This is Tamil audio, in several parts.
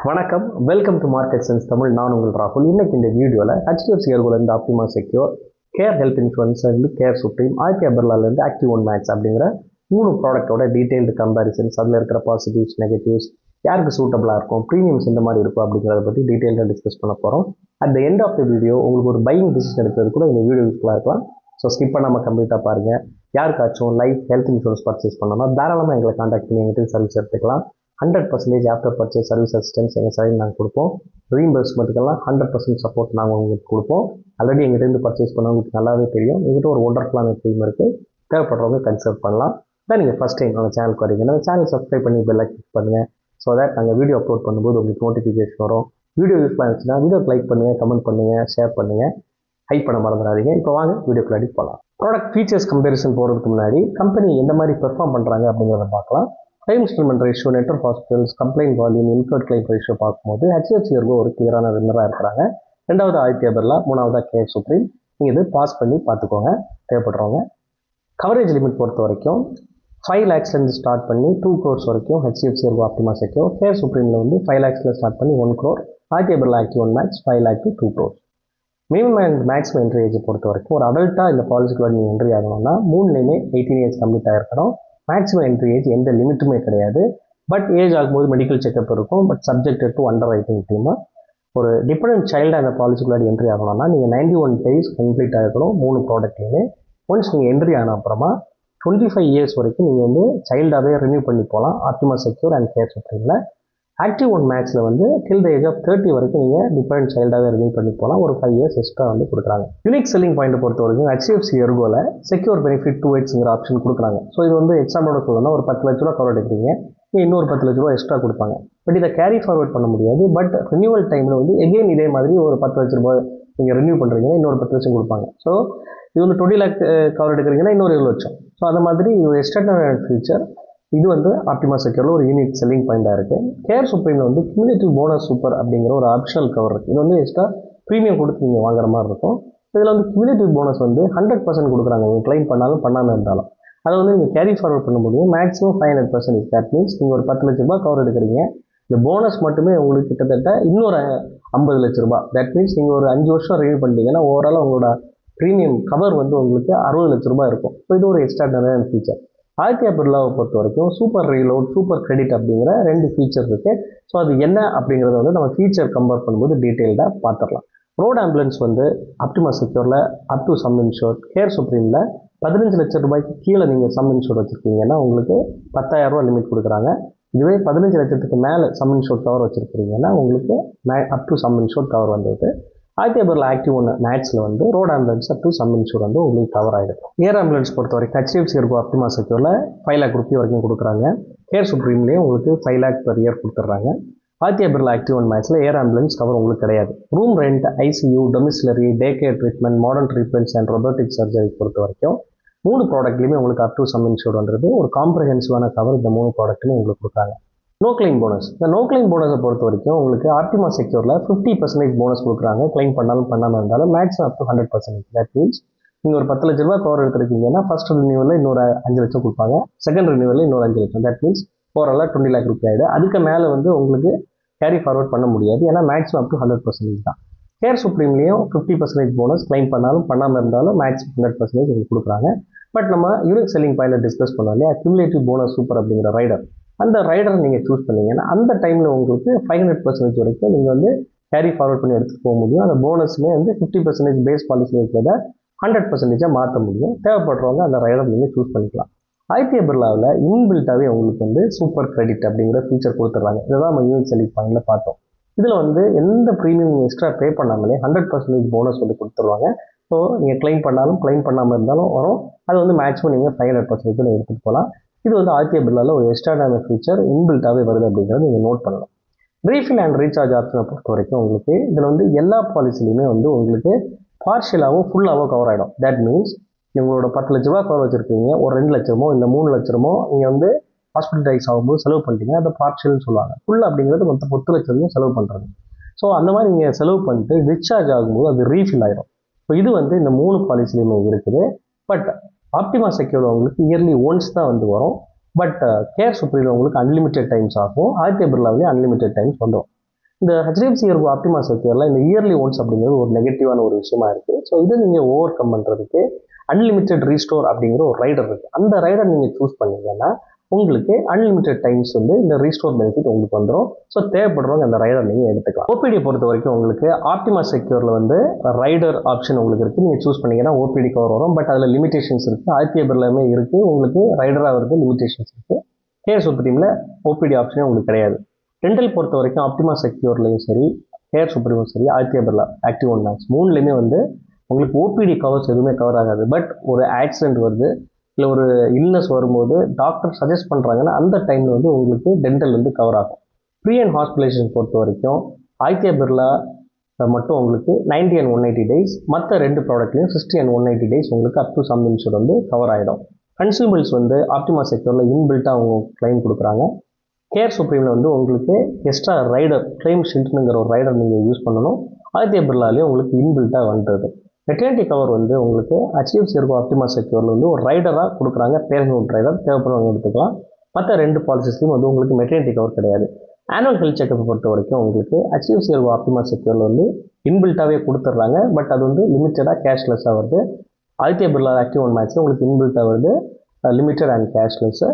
வணக்கம், welcome to market sense Tamil. நான் உங்கள் ராகுல். இன்னைக்கு இந்த வீடியோவில் ஹெச்டிஎஃப்சி இருந்து Optima Secure, care health insurance இருந்து கேர் சுப்ரீம், ஆதித்யா பிர்லாலேருந்து ஆக்டிவ் ஒன் மேக்ஸ் அப்படிங்கிற 3 ப்ராடக்ட்டோட டீடைல்டு கம்பேரிசன்ஸ், அதில் இருக்கிற பாசிட்டிவ்ஸ், நெகட்டிவ்ஸ், யாருக்கு சூட்டபிளாக இருக்கும், ப்ரீமியம்ஸ் இந்த மாதிரி இருக்கும் அப்படிங்கிறத பற்றி டீடைல்டாக டிஸ்கஸ் பண்ண போகிறோம். At the end of the video உங்களுக்கு ஒரு பையிங் டிசிஷன் எடுக்கிறது கூட இந்த வீடியோ யூஸ்ஃபுல்லாக இருக்கலாம். ஸோ ஸ்கிப் பண்ணாமல் கம்ப்ளீட்டாக பாருங்கள். யாருக்காச்சும் லைஃப் ஹெல்த் இன்சூரன்ஸ் பர்ச்சேஸ் பண்ணோம்னா தாராளமாக எங்களை காண்டாக்ட் பண்ணி எங்கிட்ட சர்வீஸ் எடுத்துக்கலாம். 100% ஆஃப்டர் பர்ச்சேஸ் சர்வீஸ் அசிஸ்டன்ஸ் எங்கள் சைடு நாங்கள் கொடுப்போம். ரீஇம்பர்ஸ்மெண்ட்டுக்கெல்லாம் 100% சப்போர்ட் நாங்கள் உங்களுக்கு கொடுப்போம். ஆல்ரெடி எங்கிட்டேருந்து பர்ச்சேஸ் பண்ணவங்களுக்கு நல்லாவே தெரியும். எங்கிட்ட ஒரு ஒண்டர்ஃபுல்லான டீம் இருக்குது. தேவைப்படுறவங்க கன்சல்ட் பண்ணலாம். தான் நீங்கள் ஃபஸ்ட் டைம் நம்ம சேனலுக்கு வரீங்கன்னா சேனல் சப்ஸ்கிரைப் பண்ணி பெல் கிளிக் பண்ணுங்கள். ஸோ தட் நாங்கள் வீடியோ அப்லோட் பண்ணும்போது உங்களுக்கு நோட்டிஃபிகேஷன் வரும். வீடியோ யூஸ்ஃபுல்லாக இருந்துச்சுன்னா வீடியோக்கு லைக் பண்ணுங்கள், கமெண்ட் பண்ணுங்கள், ஷேர் பண்ணுங்கள், ஹைப் பண்ண மறந்துடாதீங்க. இப்போ வாங்க வீடியோக்குள்ளாடி போகலாம். ப்ராடக்ட் ஃபீச்சர்ஸ் கம்பேரிசன் போகிறதுக்கு முன்னாடி கம்பெனி எந்த மாதிரி பெர்ஃபார்ம் பண்ணுறாங்க அப்படிங்கிறத பார்க்கலாம். Claim settlement ratio, network hospitals, complaint volume, incurred claim ratio பார்க்கும்போது ஹெச்டிஎஃப்சி ஒரு கிளியரான வின்னராக இருக்கிறாங்க. ரெண்டாவது ஆதித்யா பிர்லா, மூணாவதாக கேர் சுப்ரீம். நீங்கள் இது பாஸ் பண்ணி பார்த்துக்கோங்க தேவைப்படுறவங்க. கவரேஜ் லிமிட் பொறுத்த வரைக்கும் 5 lakhsலேருந்து ஸ்டார்ட் பண்ணி 2 crores வரைக்கும் ஹெச்டிஎஃப்சி ஆப்டிமா செக்யூர். கேர் சுப்ரீமில் வந்து 5 lakhsல ஸ்டார்ட் பண்ணி 1 crore. Aditya Birla active one Max 5 lakh to 2 crores. Minimum and maximum entry age பொறுத்த வரைக்கும் ஒரு அடல்ட்டாக இந்த பாலிசிக்குள்ள நீங்கள் என்ட்ரி ஆகணும்னா 3லேயுமே 18 years கம்ப்ளீட் ஆகிருக்கணும். மேக்ஸிமம் என்ட்ரி ஏஜ் எந்த லிமிட்டுமே கிடையாது. பட் ஏஜ் ஆகும்போது மெடிக்கல் செக்அப் இருக்கும். But subjected to underwriting team. ஒரு டிபெண்டன்ட் சைல்டாக அந்த பாலிசிக்குள்ளாடி என்ட்ரி ஆகணும்னா நீங்கள் 91 days கம்ப்ளீட் ஆகிருக்கணும் 3 ப்ராடக்ட்லேயுமே. ஒன்ஸ் நீங்கள் என்ட்ரி ஆன அப்புறமா 25 years வரைக்கும் நீங்கள் வந்து சைல்டாகவே ரினியூ பண்ணி போகலாம் ஆப்டிமா செக்யூர் அண்ட் கேர் சுப்ரீமில். ஆக்டிவ் ஒன் மேக்ஸில் வந்து டில் த ஏஜ் ஆஃப் 30 வரைக்கும் நீங்கள் டிபெண்ட் சைல்டாகவே ரினியூ பண்ணி போகலாம். ஒரு 5 years எக்ஸ்ட்ரா வந்து கொடுக்குறாங்க. யூனிக் செல்லிங் பாயிண்ட் பொறுத்த வரைக்கும் ஹெச்டிஎஃப்சி எர்கோவில் செக்யூர் பெனிஃபிட் 2xங்கிற ஆப்ஷன் கொடுக்குறாங்க. ஸோ இது வந்து எக்ஸாம்பிளோட சொல்லணும்னா ஒரு 10 லட்ச ரூபா கவர் எடுக்கிறீங்க, இன்னொரு 10 லட்ச ரூபா எக்ஸ்ட்ரா கொடுப்பாங்க. பட் இதை கேரி ஃபார்வர்ட் பண்ண முடியாது. பட் ரினியூவல் டைமில் வந்து எகெயின் இதே மாதிரி ஒரு 10 லட்ச ரூபாய் நீங்கள் ரினியூ பண்ணுறீங்கன்னா இன்னொரு 10 லட்சம் கொடுப்பாங்க. ஸோ இது வந்து 20 lakh கவர் எடுக்கிறீங்கன்னா இன்னொரு 7 லட்சம். ஸோ அந்த மாதிரி இது ஒரு எக்ஸ்ட்ராடினரி ஃபீச்சர். இது வந்து ஆப்டிமா செக்யூரில் ஒரு யூனிக் செல்லிங் பாயிண்டாக இருக்குது. கேர் சுப்ரீமில் வந்து கியூமுலேட்டிவ் போனஸ் சூப்பர் அப்படிங்கிற ஒரு ஆப்ஷனல் கவர் இருக்குது. இது வந்து எக்ஸ்ட்ரா ப்ரீமியம் கொடுத்து நீங்கள் வாங்குற மாதிரி இருக்கும். இதில் வந்து கியூமுலேட்டிவ் போனஸ் வந்து 100% கொடுக்குறாங்க. நீங்கள் கிளைம் பண்ணாலும் பண்ணாமல் இருந்தாலும் அதை வந்து நீங்கள் கேரி ஃபார்வர்ட் பண்ண முடியும். மேக்ஸிமம் 500%. தட் மீன்ஸ் நீங்கள் ஒரு 10 லட்ச ரூபாய் கவர் எடுக்கிறீங்க, இந்த போனஸ் மட்டுமே உங்களுக்கு கிட்டத்தட்ட இன்னொரு 50 லட்ச ரூபாய். தட் மீன்ஸ் நீங்கள் ஒரு 5 வருஷம் ரினியூ பண்ணிட்டீங்கன்னா ஓவரால் உங்களோட ப்ரீமியம் கவர் வந்து உங்களுக்கு 60 லட்ச ரூபாய் இருக்கும். ஸோ இது ஒரு எக்ஸ்ட்ராடினரியான ஃபீச்சர். ஆதித்யா பிர்லாவை பொறுத்த வரைக்கும் சூப்பர் ரீலோட், சூப்பர் கிரெடிட் அப்படிங்கிற 2 ஃபீச்சர் இருக்குது. ஸோ அது என்ன அப்படிங்கிறத வந்து நம்ம ஃபீச்சர் கம்பேர் பண்ணும்போது டீட்டெயில்டாக பார்த்துடலாம். ரோட் ஆம்புலன்ஸ் வந்து ஆப்டிமா செக்யூரில் up to sum insure, Care சுப்ரீமில் 15 லட்சம் ரூபாய்க்கு கீழே நீங்கள் சம் இன்ஷூர் வச்சுருக்கீங்கன்னா உங்களுக்கு 10,000 ரூபா லிமிட் கொடுக்குறாங்க. இதுவே 15 லட்சத்துக்கு மேலே சம் இன்ஷூர் கவர் வச்சுருக்கீங்கன்னா உங்களுக்கு up to sum insure cover வந்தது. ஆதித்யா பிர்லா ஆக்டிவ் ஒன் மேக்ஸில் வந்து road ambulance up to sum insure வந்து உங்களுக்கு கவர் ஆகிடும். ஏர் ஆம்புலன்ஸ் பொறுத்த வரைக்கும் ஹெச்டிஎஃப்சி ஆப்டிமா செக்யூரில் 5 lakh ரூபி வரைக்கும் கொடுக்குறாங்க. கேர் சுப்ரீம்லேயும் உங்களுக்கு 5 lakh per year கொடுத்துட்றாங்க. ஆதித்யா பிர்லா ஆக்டிவ் ஒன் மேக்ஸில் ஏர் ஆம்புலன்ஸ் கவர் உங்களுக்கு கிடையாது. Room rent, ICU, domiciliary, day care treatment, modern treatments and robotic surgery பொறுத்த வரைக்கும் 3 ப்ராடக்ட்லேயுமே உங்களுக்கு அப் டு சம் இன்ஷூர் வந்துருது. ஒரு காம்ப்ரஹென்சிவான கவர் இந்த 3 ப்ராடக்ட்லையும் உங்களுக்கு கொடுக்குறாங்க. No claim bonus. இந்த நோ கிளைம் போனஸை பொறுத்த வரைக்கும் உங்களுக்கு ஆப்டிமா செக்யூரில் 50% போனஸ் கொடுக்குறாங்க. கிளைம் பண்ணாலும் பண்ணாமல் இருந்தாலும் maximum up to 100%. That means நீங்கள் ஒரு 10 லட்ச ரூபா கவர் எடுத்துருக்கீங்கன்னா ஃபர்ஸ்ட் ரினியூவலில் இன்னொரு 5 லட்சம் கொடுப்பாங்க, செகண்ட் ரினியூவலில் இன்னொரு 5 லட்சம். தட் மீன்ஸ் ஓவராலாக 20 lakh ரூபி ஆகிடும். அதுக்கு மேலே வந்து உங்களுக்கு கேரி ஃபார்வர்ட் பண்ண முடியாது. ஏன்னா மேக்ஸிமம் அப் டு 100% தான். கேர் சுப்ரீம்லேயும் 50% போனஸ், கிளைம் பண்ணாலும் பண்ணாமல் இருந்தாலும் மேக்ஸிமம் 100% உங்களுக்கு கொடுக்குறாங்க. பட் நம்ம யூனிக் செல்லிங் பாயிண்ட் டிஸ்கஸ் பண்ணோம் இல்லையா, கியூமுலேட்டிவ் போனஸ் சூப்பர் அப்படிங்கிற ரைடர், அந்த ரைடரை நீங்கள் சூஸ் பண்ணிங்கன்னா அந்த டைமில் உங்களுக்கு 500% வரைக்கும் நீங்கள் வந்து கேரி ஃபார்வர்ட் பண்ணி எடுத்துகிட்டு போக முடியும். அந்த போனஸுமே வந்து 50% பேஸ் பாலிசியில் இருக்கிறத 100% மாற்ற முடியும். தேவைப்படுறவங்க அந்த ரைடர் நீங்கள் சூஸ் பண்ணிக்கலாம். ஆதித்யா பிர்லாவில் இன்பில்ட்டாகவே உங்களுக்கு வந்து சூப்பர் கிரெடிட் அப்படிங்கிற ஃபீச்சர் கொடுத்துட்றாங்க. இதுதான் நம்ம யூனிக் செல்லிங் பாயிண்டில் பார்த்தோம். இதில் வந்து எந்த ப்ரீமியம் எக்ஸ்ட்ரா பே பண்ணாமலே 100% போனஸ் வந்து கொடுத்துருவாங்க. ஸோ நீங்கள் கிளைம் பண்ணாலும் கிளைம் பண்ணாமல் இருந்தாலும் வரும். அது வந்து மேக்ஸிமம் நீங்கள் 500% எடுத்துகிட்டு போகலாம். இது வந்து ஆதித்யா பிர்லாவில் ஒரு எக்ஸ்ட்ராடான ஃபீச்சர் இன்பில்ட்டாகவே வருது அப்படிங்கிறத நீங்கள் நோட் பண்ணலாம். ரீஃபில் அண்ட் ரீசார்ஜ் ஆப்ஷனை பொறுத்த வரைக்கும் உங்களுக்கு இதில் வந்து எல்லா பாலிசிலையுமே வந்து உங்களுக்கு பார்ஷியலாகவும் ஃபுல்லாகவும் கவர் ஆகிடும். தட் மீன்ஸ் உங்களோட 10 லட்ச ரூபா கவர் வச்சுருக்கீங்க, ஒரு 2 லட்சமோ இல்லை 3 லட்சமோ நீங்கள் வந்து ஹாஸ்பிட்டலைஸ் ஆகும்போது செலவு பண்ணிட்டீங்க, அதை பார்ஷியல்னு சொல்லுவாங்க. ஃபுல் அப்படிங்கிறது மொத்தம் 10 லட்சத்தையும் செலவு பண்ணுறது. ஸோ அந்த மாதிரி நீங்கள் செலவு பண்ணிட்டு டிஸ்சார்ஜ் ஆகும்போது அது ரீஃபில் ஆகிடும். ஸோ இது வந்து இந்த 3 பாலிசிலையுமே இருக்குது. பட் ஆப்டிமா செக்யூர் உங்களுக்கு இயர்லி ஒன்ஸ் தான் வந்து வரும். பட் கேர் சுப்ரீமில் உங்களுக்கு அன்லிமிட்டெட் டைம்ஸ் ஆகும். ஆதித்யா பிர்லாவிலே அன்லிமிட்டெட் டைம்ஸ் வந்துடும். இந்த HDFC ERGO ஆப்டிமா செக்யூரில் இந்த இயர்லி ஒன்ஸ் அப்படிங்கிறது ஒரு நெகட்டிவான ஒரு விஷயமா இருக்குது. ஸோ இதை நீங்கள் ஓவர் கம் பண்ணுறதுக்கு அன்லிமிட்டெட் ரீஸ்டோர் அப்படிங்கிற ஒரு ரைடர் இருக்குது. அந்த ரைடர் நீங்கள் சூஸ் பண்ணீங்கன்னா உங்களுக்கு அன்லிமிட்டெட் டைம்ஸ் வந்து இந்த ரீஸ்டோர் பெனிஃபிட் உங்களுக்கு வந்துடும். ஸோ தேவைப்படுறவங்க அந்த ரைடர் நீங்கள் எடுத்துக்கலாம். ஓபிடி பொறுத்த வரைக்கும் உங்களுக்கு ஆப்டிமா செக்யூரில் வந்து ரைடர் ஆப்ஷன் உங்களுக்கு இருக்குது. நீங்கள் சூஸ் பண்ணிங்கன்னா ஓபிடி கவர் வரும். பட் அதில் லிமிடேஷன்ஸ் இருக்குது. IPA பிர்லாமே இருக்குது. உங்களுக்கு ரைடராக வருது, லிமிடேஷன்ஸ் இருக்குது. கேர் சுப்ரீமில் ஓபிடி ஆப்ஷனே உங்களுக்கு கிடையாது. ரெண்டல் பொறுத்த வரைக்கும் ஆப்டிமா செக்யூர்லையும் சரி, கேர் சுப்ரீமும் சரி, IPA பிர்லா ஆக்டிவ் ஒன் மேக்ஸ் மூணுலேயுமே வந்து உங்களுக்கு ஓபிடி கவர்ஸ் எதுவுமே கவர் ஆகாது. பட் ஒரு ஆக்சிடென்ட் வருது, இல்லை ஒரு இல்னஸ் வரும்போது டாக்டர் சஜஸ்ட் பண்ணுறாங்கன்னா அந்த டைமில் வந்து உங்களுக்கு டென்டல் வந்து கவர் ஆகும். ப்ரீ அண்ட் ஹாஸ்பிட்டலைசேஷன் பொறுத்த வரைக்கும் IPA பிர்லா மட்டும் உங்களுக்கு 90 and 180 days, மற்ற ரெண்டு ப்ராடக்ட்லையும் 60 and 180 days உங்களுக்கு அப் டு சம் இன்சூர் வந்து கவர் ஆகிடும். கன்சியூமபிள்ஸ் வந்து ஆப்டிமா செக்யூரில் இன்பில்ட்டாக அவங்க கிளைம் கொடுக்குறாங்க. கேர் சுப்ரீமில் வந்து உங்களுக்கு எக்ஸ்ட்ரா ரைடர் கிளைம் ஷீல்டுங்கிற ஒரு ரைடர் நீங்கள் யூஸ் பண்ணணும். IPA பிர்லாலேயே உங்களுக்கு இன்பில்ட்டாக வந்துடுது. மெட்டர்னிட்டி கவர் வந்து உங்களுக்கு HDFC ERGO ஆப்டிமா செக்யூரில் வந்து ஒரு ரைடராக கொடுக்குறாங்க. பேரண்ட் ரைடர் தேவைப்படுறவங்க எடுத்துக்கலாம். மற்ற ரெண்டு பாலிசிஸ்லையும் வந்து உங்களுக்கு மெட்டர்னிட்டி கவர் கிடையாது. ஆனுவல் ஹெல்த் செக்கப் பொறுத்த வரைக்கும் உங்களுக்கு HDFC ERGO ஆப்டிமா செக்யூரில் வந்து இன்பில்ட்டாகவே கொடுத்துட்றாங்க. பட் அது வந்து லிமிட்டடாக கேஷ்லெஸ்ஸாக வருது. IPA பிர்லா ஆக்டிவ் ஒன் மேக்ஸில் உங்களுக்கு இன்பில்ட்டாக வருது, லிமிட்டட் அண்ட் கேஷ்லெஸ்ஸு.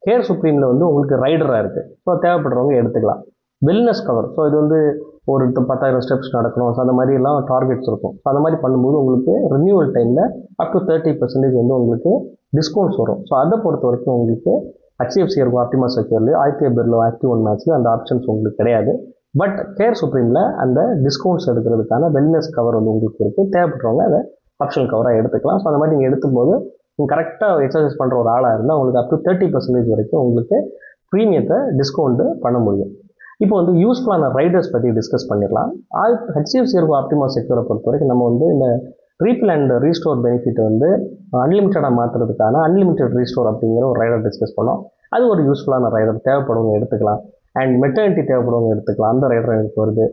கேர் சுப்ரீமில் வந்து உங்களுக்கு ரைடராக இருக்குது. ஸோ தேவைப்படுறவங்க எடுத்துக்கலாம். வெல்னஸ் கவர், ஸோ இது வந்து ஒரு 10,000 ஸ்டெப்ஸ் நடக்கணும், ஸோ அந்த மாதிரிலாம் டார்கெட்ஸ் இருக்கும். ஸோ அந்த மாதிரி பண்ணும்போது உங்களுக்கு ரினியூவல் டைமில் அப் டு 30% வந்து உங்களுக்கு டிஸ்கவுண்ட்ஸ் வரும். ஸோ அதை பொறுத்த வரைக்கும் உங்களுக்கு HDFC ERGO ஆப்டிமா செக்யூர்லேயும் IPA பிர்லா ஆக்டிவ் ஒன் மேக்ஸ்லையும் அந்த ஆப்ஷன்ஸ் உங்களுக்கு கிடையாது. பட் கேர் சுப்ரீமில் அந்த டிஸ்கவுண்ட்ஸ் எடுக்கிறதுக்கான வெல்னஸ் கவர் வந்து உங்களுக்கு இருக்குது. தேவைப்படுறவங்க அதை ஆப்ஷனல் கவராக எடுத்துக்கலாம். ஸோ அந்த மாதிரி நீங்கள் எடுக்கும்போது நீங்கள் கரெக்டாக எக்ஸசைஸ் பண்ணுற ஒரு ஆளாக இருந்தால் உங்களுக்கு அப் டு 30% வரைக்கும் உங்களுக்கு ப்ரீமியத்தை டிஸ்கவுண்ட்டு பண்ண முடியும். இப்போ வந்து யூஸ்ஃபுல்லான ரைடர்ஸ் பற்றி டிஸ்கஸ் பண்ணிடலாம். HDFC ERGO ஆப்டிமா செக்யூரை பொறுத்த வரைக்கும் நம்ம வந்து இந்த ரீஃபில் அண்ட் ரீஸ்டோர் பெனிஃபிட் வந்து அன்லிமிட்டடாக மாற்றுறதுக்கான அன்லிமிட்டட் ரீஸ்டோர் அப்படிங்கிற ஒரு ரைடர் டிஸ்கஸ் பண்ணோம். அது ஒரு யூஸ்ஃபுல்லான ரைடர், தேவைப்படுவங்க எடுத்துக்கலாம். அண்ட் மெட்டர்னிட்டி தேவைப்படுவங்க எடுத்துக்கலாம், அந்த ரைடர் எனக்கு வருது.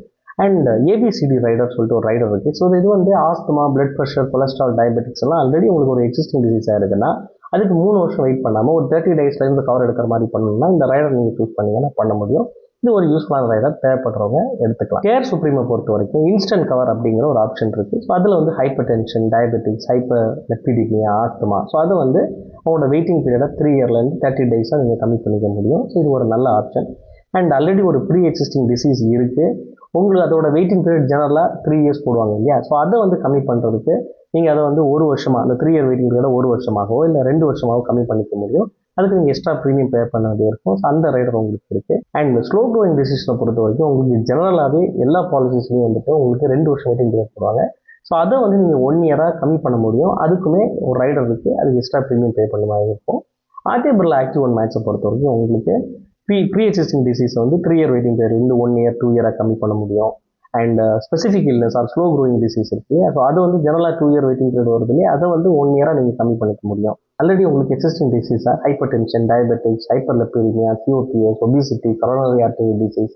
அண்ட் ABCD ரைடர் சொல்லிட்டு ஒரு ரைடர் இருக்குது. ஸோ இது வந்து asthma, blood pressure, cholesterol, diabetics எல்லாம் ஆல்ரெடி உங்களுக்கு ஒரு எக்ஸிஸ்டிங் டிசீஸ் ஆயிருக்குன்னா அதுக்கு 3 வருஷம் வெயிட் பண்ணாமல் ஒரு 30 daysலேருந்து கவர் எடுக்கிற மாதிரி பண்ணணும்னா இந்த ரைடர் நீங்கள் சூஸ் பண்ணிங்கன்னா பண்ண முடியும். இது ஒரு யூஸ்ஃபுல்லான ரைடர், தேவைப்படுறவங்க எடுத்துக்கலாம். கேர் சுப்ரீமை பொறுத்த வரைக்கும் இன்ஸ்டன்ட் கவர் அப்படிங்கிற ஒரு ஆப்ஷன் இருக்குது. ஸோ அதில் வந்து hypertension, diabetics, hyperlipidemia, asthma, so அதை வந்து அவங்களோட வெயிட்டிங் பீரியடை 3 yearலேருந்து 30 days நீங்கள் கம்மி பண்ணிக்க முடியும். ஸோ இது ஒரு நல்ல ஆப்ஷன். அண்ட் ஆல்ரெடி ஒரு ப்ரீ எக்ஸிஸ்டிங் டிசீஸ் இருக்குது, உங்களுக்கு அதோட வெயிட்டிங் பீரியட் ஜெனரலாக 3 years போடுவாங்க இல்லையா. ஸோ அதை வந்து கம்மி பண்ணுறதுக்கு நீங்கள் அதை வந்து 1 வருஷமாக, அந்த 3 year வெயிட்டிங் பீரியட் 1 வருஷமாகவோ இல்லை 2 வருஷமாகவோ கம்மி பண்ணிக்க முடியும். அதுக்கு நீங்கள் எக்ஸ்ட்ரா ப்ரீமியம் பே பண்ண வேண்டிய இருக்கும். ஸோ அந்த ரைடர் உங்களுக்கு இருக்குது. அண்ட் ஸ்லோ க்ரோயிங் டிசீஸை பொறுத்த வரைக்கும் உங்களுக்கு ஜெனரலாகவே எல்லா பாலிசிஸ்லையும் வந்துட்டு உங்களுக்கு 2 வருஷம் வெயிட்டிங் பீரியட் போடுவாங்க. ஸோ அதை வந்து நீங்கள் 1 year கம்மி பண்ண முடியும். அதுக்குமே ஒரு ரைடர் இருக்குது, அதுக்கு எக்ஸ்ட்ரா ப்ரீமியம் பே பண்ண மாதிரி இருக்கும். IPA பிர்லா ஆக்டிவ் ஒன் மேக்ஸை பொறுத்த வரைக்கும் உங்களுக்கு ப்ரீ எக்ஸிஸ்டிங் டிசீஸ் வந்து 3 year வெயிட்டிங் பீரியட்லேருந்து 1 year 2 year கம்மி பண்ண முடியும். And specific illness or slow growing disease இருக்குது. ஸோ அது வந்து ஜெனரலாக 2 year வெயிட்டிங் பீரியட் வருது இல்லையா, அதை வந்து 1 year நீங்கள் கம்மி பண்ணிக்க முடியும். ஆல்ரெடி உங்களுக்கு எக்ஸிஸ்டிங் டிசீஸாக hypertension, diabetics, hyperlipidemia, COPS, obesity, coronary artery disease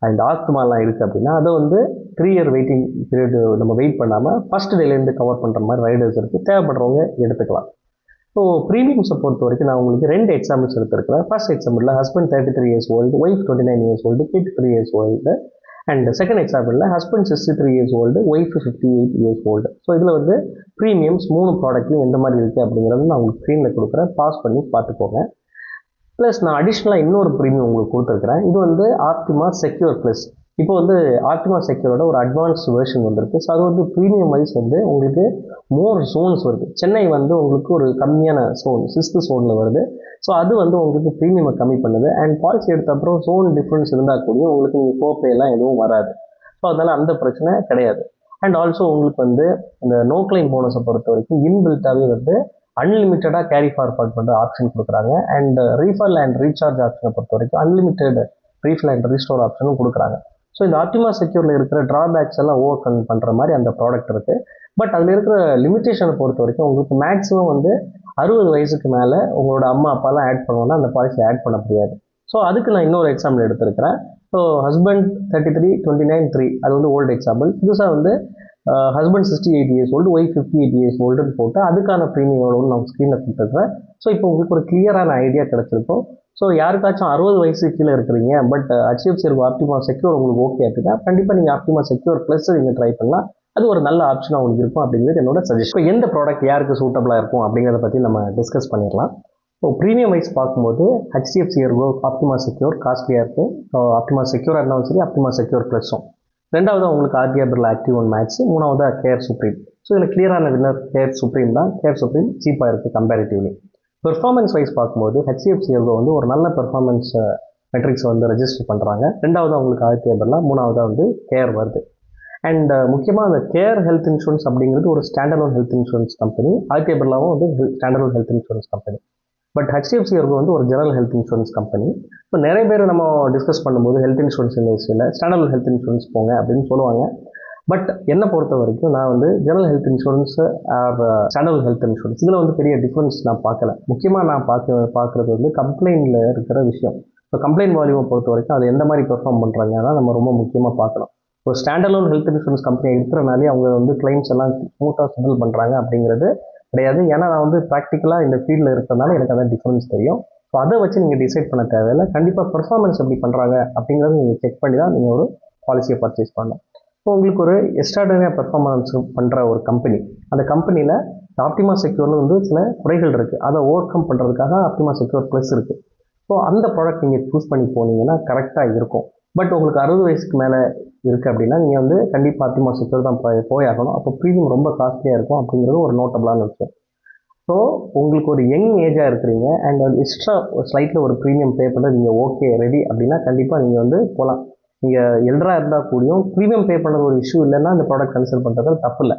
and ஆஸ்துமாலாம் இருக்குது அப்படின்னா அதை வந்து 3 year வெயிட்டிங் பீரியட் நம்ம வெயிட் பண்ணாமல் ஃபர்ஸ்ட் டேலேருந்து கவர் பண்ணுற மாதிரி ரைடர்ஸ் இருக்குது, தேவைப்படுறவங்க எடுத்துக்கலாம். ஸோ ப்ரீமியம்ஸை பொறுத்த வரைக்கும் நான் உங்களுக்கு 2 எக்ஸாம்பிள்ஸ் எடுத்துருக்கிறேன். ஃபர்ஸ்ட் எக்ஸாம்பிளில் husband 33 years old, wife 29 years old, kid 3 years old. And second எக்ஸாம்பிளில் husband 63 years old, wife 58 years old. So இதில் வந்து ப்ரீமியம்ஸ் 3 ப்ராடக்ட்லையும் எந்த மாதிரி இருக்குது அப்படிங்கிறது நான் உங்களுக்கு ஸ்க்ரீனில் கொடுக்குறேன், பாஸ் பண்ணி பார்த்துக்கோங்க. ப்ளஸ் நான் அடிஷ்னலாக இன்னொரு ப்ரீமியம் உங்களுக்கு கொடுத்துருக்குறேன். இது வந்து ஆப்டிமா செக்யூர் ப்ளஸ். இப்போ வந்து ஆப்டிமா செக்யூரோட ஒரு அட்வான்ஸ் வெர்ஷன் வந்திருக்கு. ஸோ அது வந்து ப்ரீமியம் வைஸ் வந்து உங்களுக்கு மோர் ஜோன்ஸ் வருது. சென்னை வந்து உங்களுக்கு ஒரு கம்மியான ஜோன் 6th zone வருது. ஸோ அது வந்து உங்களுக்கு ப்ரீமியமை கம்மி பண்ணுது. அண்ட் பாலிசி எடுத்த அப்புறம் ஜோன் டிஃப்ரென்ஸ் இருந்தால் கூட உங்களுக்கு நீங்கள் கோப்பையெல்லாம் எதுவும் வராது. ஸோ அதனால் அந்த பிரச்சனை கிடையாது. அண்ட் ஆல்சோ உங்களுக்கு வந்து இந்த நோ கிளைம் போனஸை பொறுத்த வரைக்கும் இன்பில்ட்டாகவே வந்து அன்லிமிட்டடாக கேரி ஃபார்வர்ட் பண்ணுற ஆப்ஷன் கொடுக்குறாங்க. அண்ட் ரீஃபல் அண்ட் ரீசார்ஜ் ஆப்ஷனை பொறுத்த வரைக்கும் அன்லிமிட்டட் ரீஃபில் அண்ட் ரீஸ்டோர் ஆப்ஷனும் கொடுக்குறாங்க. ஸோ இந்த ஆப்டிமா செக்யூரில் இருக்கிற ட்ராபேக்ஸ் எல்லாம் ஓவர் கம் பண்ணுற மாதிரி அந்த ப்ராடக்ட் இருக்குது. பட் அதில் இருக்கிற லிமிட்டேஷனை பொறுத்த வரைக்கும் உங்களுக்கு மேக்ஸிமம் வந்து 60 வயசுக்கு மேலே உங்களோட அம்மா அப்பாலாம் ஆட் பண்ணுவோன்னா அந்த பாலிசி ஆட் பண்ண முடியாது. ஸோ அதுக்கு நான் இன்னொரு எக்ஸாம்பிள் எடுத்துருக்கிறேன். ஸோ ஹஸ்பண்ட் 33, 29, 3 அது வந்து ஓல்டு எக்ஸாம்பிள். புதுசாக வந்து husband 68 years old, wife 58 years oldன்னு போட்டு அதுக்கான ப்ரீமியம் எவ்வளோன்னு நான் ஸ்க்ரீனில் கொடுத்துருக்கேன். ஸோ இப்போ உங்களுக்கு ஒரு கிளியரான ஐடியா கிடச்சிருக்கும். ஸோ யாருக்காச்சும் 60 வயசு கீழே இருக்கிறீங்க, but HDFC ERGO Optima secure உங்களுக்கு ஓகே அப்படின்னா கண்டிப்பாக நீங்கள் ஆப்டிமா செக்யூர் ப்ளஸ் நீங்கள் ட்ரை பண்ணலாம். அது ஒரு நல்ல ஆப்ஷனாக உங்களுக்கு இருக்கும் அப்படிங்கிறது என்னோட சஜஷன். இப்போ எந்த ப்ராடக்ட் யாருக்கு சூட்டபிளாக இருக்கும் அப்படிங்கிறத பற்றி நம்ம டிஸ்கஸ் பண்ணிடலாம். ஸோ ப்ரீமியம் வைஸ் பார்க்கும்போது HDFC ERGO ஆப்டிமா செக்யூர் காஸ்ட்லியாக இருக்குது. ஸோ ஆப்டிமா செக்யூராக இருந்தாலும் சரி, ஆப்டிமா செக்யூர் ப்ளஸும். ரெண்டாவது உங்களுக்கு RTI Birla active one max, மூணாவது கேர் சுப்ரீம். ஸோ இதில் கிளியரான வின்னர் கேர் சுப்ரீம் தான். கேர் சுப்ரீம் சீப்பாக இருக்குது கம்பேரிட்டிவ்லி. பெர்ஃபார்மன்ஸ் வைஸ் பார்க்கும்போது HDFC ERGO வந்து ஒரு நல்ல பெர்ஃபார்மன்ஸ் மெட்ரிக்ஸ் வந்து ரெஜிஸ்டர் பண்ணுறாங்க. ரெண்டாவது உங்களுக்கு RTI பிர்லா, மூணாவதாக வந்து கேர் வருது. அண்ட் முக்கியமாக அந்த கேர் ஹெல்த் இன்சூரன்ஸ் அப்படிங்கிறது ஒரு standard health insurance company. RTI பிர்லாவும் வந்து standard health insurance company. But HDFC ERGO வந்து ஒரு ஜெனரல் ஹெல்த் இன்சூரன்ஸ் கம்பெனி. இப்போ நிறைய பேர் நம்ம டிஸ்கஸ் பண்ணும்போது ஹெல்த் இன்சூரன்ஸ் இண்டஸ்ட்ரியில் ஸ்டாண்டர்ட் ஹெல்த் இன்சூரன்ஸ் போங்க அப்படின்னு சொல்லுவாங்க. பட் என்னை பொறுத்த வரைக்கும் நான் வந்து general health insurance or standard health insurance இதில் வந்து பெரிய டிஃப்ரென்ஸ் நான் பார்க்கல. முக்கியமாக நான் பார்க்குறது வந்து கம்ப்ளைண்டில் இருக்கிற விஷயம். இப்போ கம்ப்ளைண்ட் வால்யூமை பொறுத்த வரைக்கும் அது எந்த மாதிரி பெர்ஃபார்ம் பண்ணுறாங்கன்னா நம்ம ரொம்ப முக்கியமாக பார்க்கணும். ஒரு ஸ்டாண்டர்ட் ஹெல்த் இன்சூரன்ஸ் கம்பெனி இருக்கிறனாலே அவங்க வந்து கிளைம்ஸ் எல்லாம் ஸ்மூத்தாக செட்டில் பண்ணுறாங்க அப்படிங்கிறது கிடையாது. ஏன்னா நான் வந்து ப்ராக்டிக்கலாக இந்த ஃபீல்டில் இருக்கிறதுனால எனக்கு அதான் டிஃப்ரென்ஸ் தெரியும். ஸோ அதை வச்சு நீங்கள் டிசைட் பண்ண தேவையில்லை. கண்டிப்பாக பெர்ஃபார்மன்ஸ் எப்படி பண்ணுறாங்க அப்படிங்கிறத நீங்கள் செக் பண்ணி தான் நீங்கள் ஒரு பாலிசியை பர்ச்சேஸ் பண்ணணும். ஸோ உங்களுக்கு ஒரு எக்ஸ்ட்ராடனரியாக பெர்ஃபார்மன்ஸ் பண்ணுற ஒரு கம்பெனி, அந்த கம்பெனியில் ஆப்டிமா செக்யூரில் வந்து சில குறைகள் இருக்குது. அதை ஓவர் கம் பண்ணுறதுக்காக ஆப்டிமா செக்யூர் ப்ளஸ் இருக்குது. ஸோ அந்த ப்ராடக்ட் நீங்கள் சூஸ் பண்ணி போனீங்கன்னா கரெக்டாக இருக்கும். பட் உங்களுக்கு 60 வயசுக்கு மேலே இருக்குது அப்படின்னா நீங்கள் வந்து கண்டிப்பாக ஆப்டிமா செக்யூர் தான் போயாகணும். அப்போ ப்ரீமியம் ரொம்ப காஸ்ட்லியாக இருக்கும் அப்படிங்கிறது ஒரு நோட்டபிளான விஷயம். ஸோ உங்களுக்கு ஒரு யங் ஏஜாக இருக்கிறீங்க அண்ட் எக்ஸ்ட்ரா ஸ்லைட்டில் ஒரு ப்ரீமியம் பே பண்ணுறது நீங்கள் ஓகே ரெடி அப்படின்னா கண்டிப்பாக நீங்கள் வந்து போகலாம். நீங்கள் எல்டராக இருந்தால் கூடியும் ப்ரீமியம் பே பண்ணுற ஒரு இஷ்யூ இல்லைன்னா அந்த ப்ராடக்ட் கன்சிடர் பண்ணுறது தப்பு இல்லை.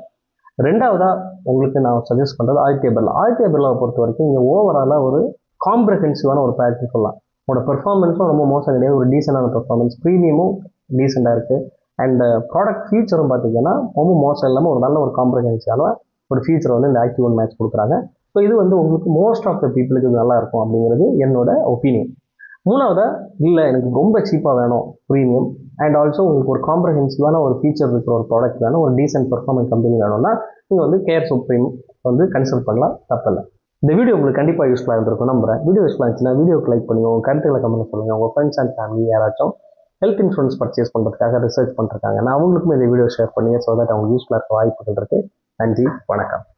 ரெண்டாவதாக உங்களுக்கு நான் சஜஸ்ட் பண்ணுறது RTI பிர்லா. RTI பிர்லாவை பொறுத்த வரைக்கும் நீங்கள் ஓவராலாக ஒரு காம்ப்ரஹென்சிவான ஒரு பேக்கேஜ் சொல்லலாம். உங்களோட பெர்ஃபார்மன்ஸும் ரொம்ப மோசம் கிடையாது, ஒரு டீசெண்டான பெர்ஃபார்மன்ஸ், ப்ரீமியமும் டீசெண்டாக இருக்குது. அண்ட் ப்ராடக்ட் ஃபீச்சரும் பார்த்தீங்கன்னா ரொம்ப மோசம் இல்லாமல் ஒரு நல்ல ஒரு காம்ப்ரஹென்சிவான ஒரு ஃபீச்சர் வந்து இந்த ஆக்டிவ் ஒன் மேக்ஸ் கொடுக்குறாங்க. ஸோ இது வந்து உங்களுக்கு மோஸ்ட் ஆஃப் த பீப்புளுக்கு இது நல்லா இருக்கும் அப்படிங்கிறது என்னோட ஒப்பீனியன். மூணாவதாக இல்லை எனக்கு ரொம்ப சீப்பாக வேணும் ப்ரீமியம் அண்ட் ஆல்சோ உங்களுக்கு ஒரு காம்ப்ரஹென்சிவான ஒரு ஃபீச்சர் இருக்கிற ஒரு ப்ராடக்ட் வேணும், ஒரு டீசென்ட் பெர்ஃபார்மன்ஸ் கம்பெனி வேணும்னா நீங்கள் வந்து கேர் சுப்ரீம் வந்து கன்சல்ட் பண்ணலாம், தப்பில்லை. இந்த வீடியோ உங்களுக்கு கண்டிப்பாக யூஸ்ஃபுல்லாக இருந்திருக்கும் நம்புறேன். வீடியோ யூஸ்ஃபுல்லாக இருந்துச்சுன்னா வீடியோக்கு லைக் பண்ணுங்க, உங்கள் கருத்துக்களை கமெண்ட் சொல்லுங்கள். உங்கள் ஃப்ரெண்ட்ஸ் அண்ட் ஃபேமிலி யாராச்சும் ஹெல்த் இன்சூரன்ஸ் பர்ச்சேஸ் பண்ணுறதுக்காக ரிசர்ச் பண்ணுறாங்க, நான் அவங்களுக்கும் இந்த வீடியோ ஷேர் பண்ணுங்கள். ஸோ தட் அவங்களுக்கு யூஸ்ஃபுல்லாக இருக்க வாய்ப்புகள் இருக்குது. நன்றி, வணக்கம்.